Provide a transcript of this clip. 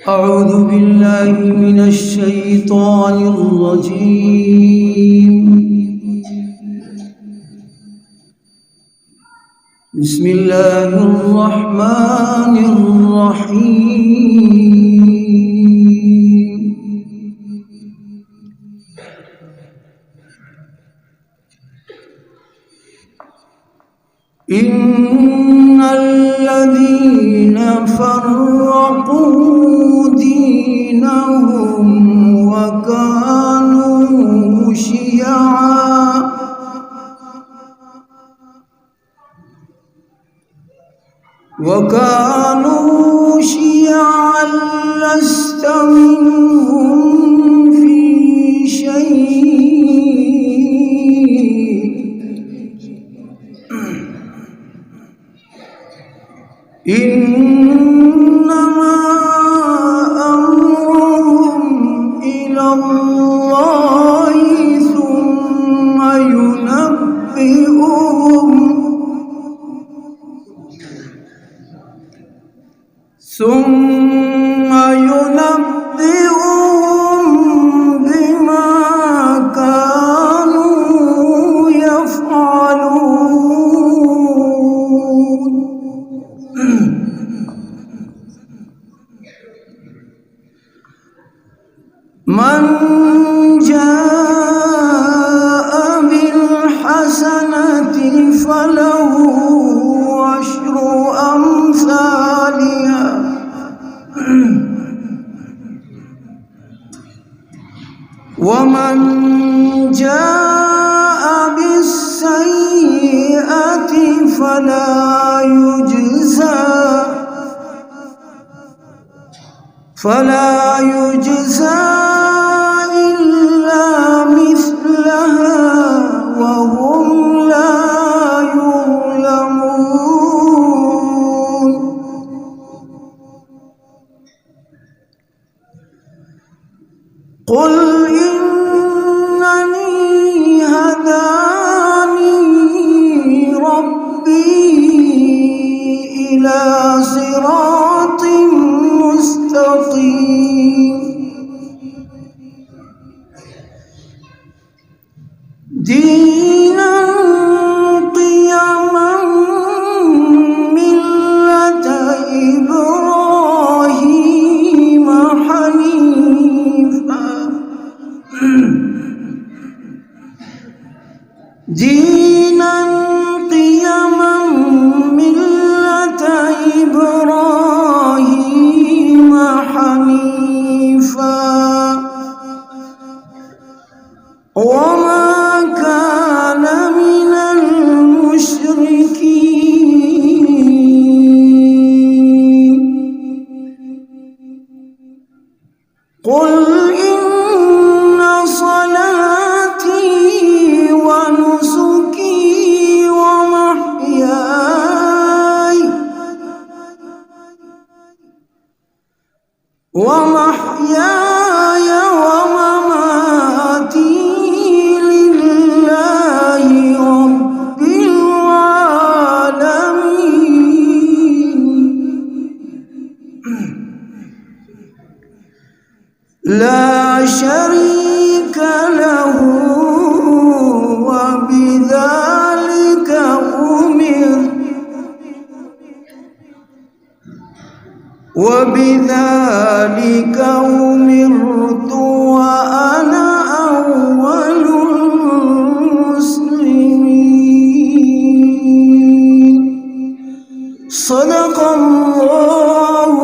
أعوذ بالله من الشيطان الرجيم. بسم الله الرحمن الرحيم. إن الذين فرقوا دينهم وكانوا شيعا لست منهم في شيء إنما أمرهم إلى الله ثم ينبئهم بما كانوا يفعلون. من جاء بالحسنة فله عشر أمثالها ومن جاء بالسيئة فلا يجزى إلا مثلها وهم لا يظلمون. قل إنني هداني ربي إلى صراط مستقيم دينا قيما ملة إبراهيم حنيفا دينا قيما ملة إبراهيم حنيفا وما كان من المشركين. قل إن صلاتي ونسكي ومحياي ومماتي لله رب العالمين لا شريك له وبذلك أمرت وأنا أول المسلمين. صدق الله